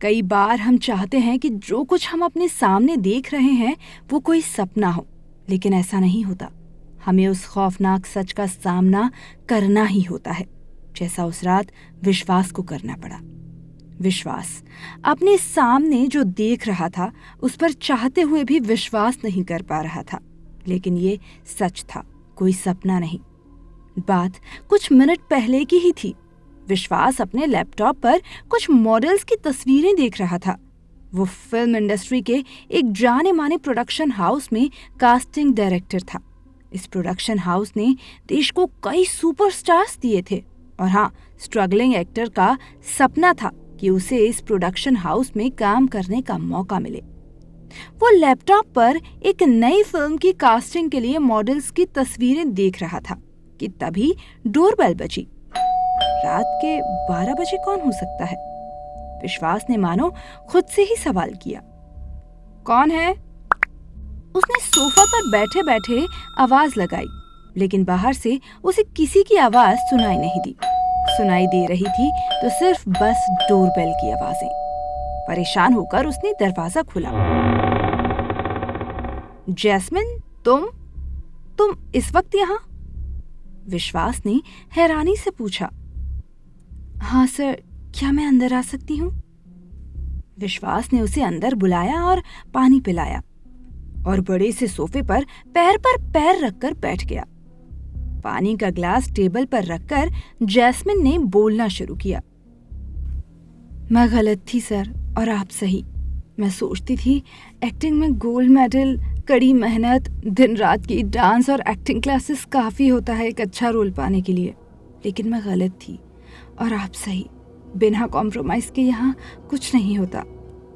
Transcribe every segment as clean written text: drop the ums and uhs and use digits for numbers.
कई बार हम चाहते हैं कि जो कुछ हम अपने सामने देख रहे हैं वो कोई सपना हो, लेकिन ऐसा नहीं होता। हमें उस खौफनाक सच का सामना करना ही होता है, जैसा उस रात विश्वास को करना पड़ा। विश्वास अपने सामने जो देख रहा था उस पर चाहते हुए भी विश्वास नहीं कर पा रहा था, लेकिन ये सच था, कोई सपना नहीं। बात कुछ मिनट पहले की ही थी। विश्वास अपने लैपटॉप पर कुछ मॉडल्स की तस्वीरें देख रहा था। वो फिल्म इंडस्ट्री के एक जाने माने प्रोडक्शन हाउस में कास्टिंग डायरेक्टर था। इस प्रोडक्शन हाउस ने देश को कई सुपरस्टार्स दिए थे, और हाँ, स्ट्रगलिंग एक्टर का सपना था कि उसे इस प्रोडक्शन हाउस में काम करने का मौका मिले। वो लैपटॉप पर एक नई फिल्म की कास्टिंग के लिए मॉडल्स की तस्वीरें देख रहा था कि तभी डोरबेल बजी। रात के 12 बजे कौन हो सकता है? विश्वास ने मानो खुद से ही सवाल किया। कौन है? उसने सोफा पर बैठे बैठे आवाज लगाई, लेकिन बाहर से उसे किसी की आवाज सुनाई नहीं दी। सुनाई दे रही थी तो सिर्फ बस डोरबेल की आवाजें। परेशान होकर उसने दरवाजा खोला। जैस्मिन, तुम इस वक्त यहाँ? विश्वास ने हैरानी से पूछा। हाँ सर, क्या मैं अंदर आ सकती हूँ? विश्वास ने उसे अंदर बुलाया और पानी पिलाया और बड़े से सोफे पर पैर रखकर बैठ गया। पानी का ग्लास टेबल पर रखकर जैस्मिन ने बोलना शुरू किया। मैं गलत थी सर, और आप सही। मैं सोचती थी एक्टिंग में गोल्ड मेडल, कड़ी मेहनत, दिन रात की डांस और एक्टिंग क्लासेस काफ़ी होता है एक अच्छा रोल पाने के लिए, लेकिन मैं गलत थी और आप सही। बिना कॉम्प्रोमाइज़ के यहाँ कुछ नहीं होता।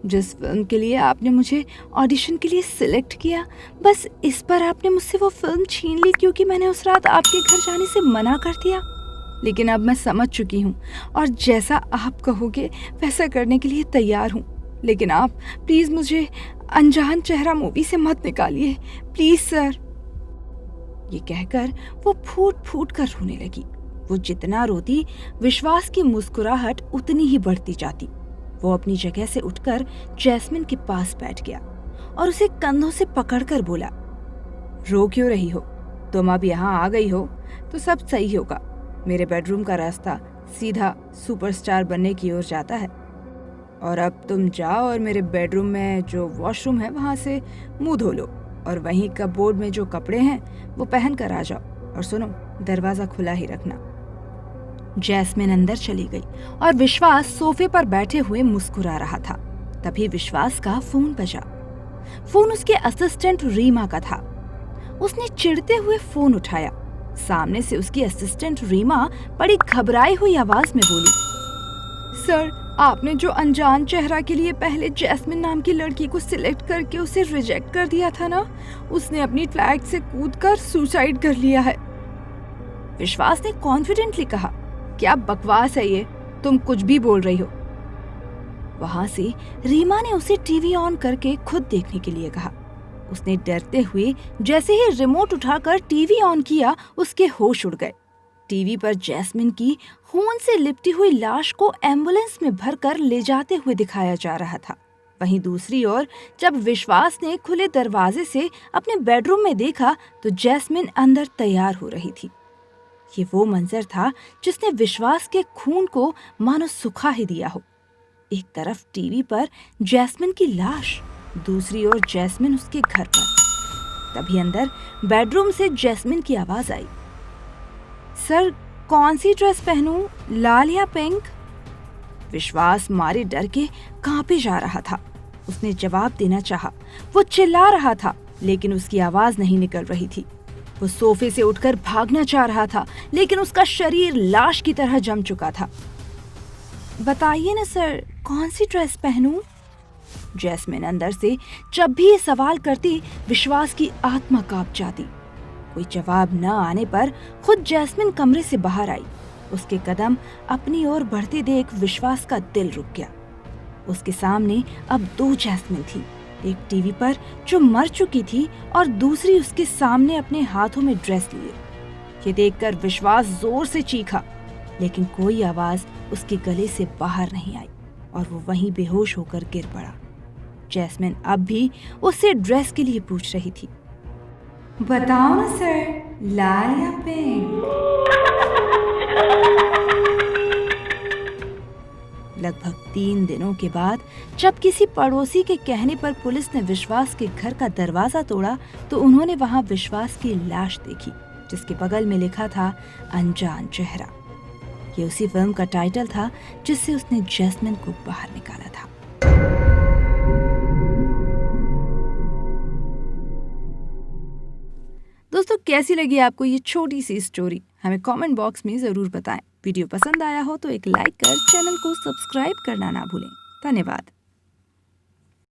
जिस फिल्म के लिए आपने मुझे ऑडिशन के लिए सिलेक्ट किया, बस इस पर आपने मुझसे वो फिल्म छीन ली क्योंकि मैंने उस रात आपके घर जाने से मना कर दिया। लेकिन अब मैं समझ चुकी हूँ और जैसा आप कहोगे वैसा करने के लिए तैयार हूँ। लेकिन आप प्लीज़ मुझे अनजान चेहरा मूवी से मत निकालिए, प्लीज़ सर। ये कहकर वो फूट फूट कर रोने लगी। वो जितना रोती, विश्वास की मुस्कुराहट उतनी ही बढ़ती जाती। वो अपनी जगह से उठकर जैस्मिन के पास बैठ गया और उसे कंधों से पकड़कर बोला, रो क्यों रही हो? तुम अब यहाँ आ गई हो तो सब सही होगा। मेरे बेडरूम का रास्ता सीधा सुपरस्टार बनने की ओर जाता है, और अब तुम जाओ और मेरे बेडरूम में जो वॉशरूम है वहाँ से मुंह धो लो, और वहीं कपबोर्ड में जो कपड़े हैं वो पहन कर आ जाओ, और सुनो, दरवाज़ा खुला ही रखना। जैस्मिन अंदर चली गई और विश्वास सोफे पर बैठे हुए मुस्कुरा रहा था। तभी विश्वास का फोन बजा। फोन उसके असिस्टेंट रीमा का था। उसने चिढ़ते हुए फोन उठाया। सामने से उसकी असिस्टेंट रीमा बड़ी घबराई हुई आवाज में बोली, सर, आपने जो अनजान चेहरा के लिए पहले जैस्मिन नाम की लड़की को सिलेक्ट करके उसे रिजेक्ट कर दिया था ना, उसने अपनी फ्लैट से कूदकर सुसाइड कर लिया है। विश्वास ने कॉन्फिडेंटली कहा, क्या बकवास है ये, तुम कुछ भी बोल रही हो। वहां से रीमा ने उसे टीवी ऑन करके खुद देखने के लिए कहा। उसने डरते हुए जैसे ही रिमोट उठाकर टीवी ऑन किया, उसके होश उड़ गए। टीवी पर जैस्मिन की खून से लिपटी हुई लाश को एम्बुलेंस में भरकर ले जाते हुए दिखाया जा रहा था। वहीं दूसरी ओर जब विश्वास ने खुले दरवाजे से अपने बेडरूम में देखा तो जैस्मिन अंदर तैयार हो रही थी। ये वो मंजर था जिसने विश्वास के खून को मानो सुखा ही दिया हो। एक तरफ टीवी पर जैस्मिन की लाश, दूसरी ओर जैस्मिन उसके घर पर। तभी अंदर बेडरूम से जैस्मिन की आवाज आई, सर, कौन सी ड्रेस पहनूं, लाल या पिंक? विश्वास मारे डर के कांपे जा रहा था। उसने जवाब देना चाहा, वो चिल्ला रहा था, लेकिन उसकी आवाज नहीं निकल रही थी। वो सोफे से उठकर भागना चाह रहा था, लेकिन उसका शरीर लाश की तरह जम चुका था। बताइए ना सर, कौन सी ड्रेस पहनूं? जैस्मिन अंदर से जब भी ये सवाल करती, विश्वास की आत्मा कांप जाती। कोई जवाब न आने पर खुद जैस्मिन कमरे से बाहर आई। उसके कदम अपनी ओर बढ़ते देख विश्वास का दिल रुक गया। उसके सामने अब दो जैस्मिन थी, एक टीवी पर जो मर चुकी थी और दूसरी उसके सामने अपने हाथों में ड्रेस लिए। ये देखकर विश्वास जोर से चीखा, लेकिन कोई आवाज उसके गले से बाहर नहीं आई। और वो वहीं बेहोश होकर गिर पड़ा। जैस्मिन अब भी उससे ड्रेस के लिए पूछ रही थी। बताओ ना सर, लाल या पिंक? लगभग 3 दिनों के बाद जब किसी पड़ोसी के कहने पर पुलिस ने विश्वास के घर का दरवाजा तोड़ा तो उन्होंने वहां विश्वास की लाश देखी, जिसके बगल में लिखा था अनजान चेहरा। ये उसी फिल्म का टाइटल था जिससे उसने जैस्मिन को बाहर निकाला था। दोस्तों, कैसी लगी आपको ये छोटी सी स्टोरी? हमें कमेंट बॉक्स में जरूर बताएं। वीडियो पसंद आया हो तो एक लाइक कर चैनल को सब्सक्राइब करना ना भूलें। धन्यवाद।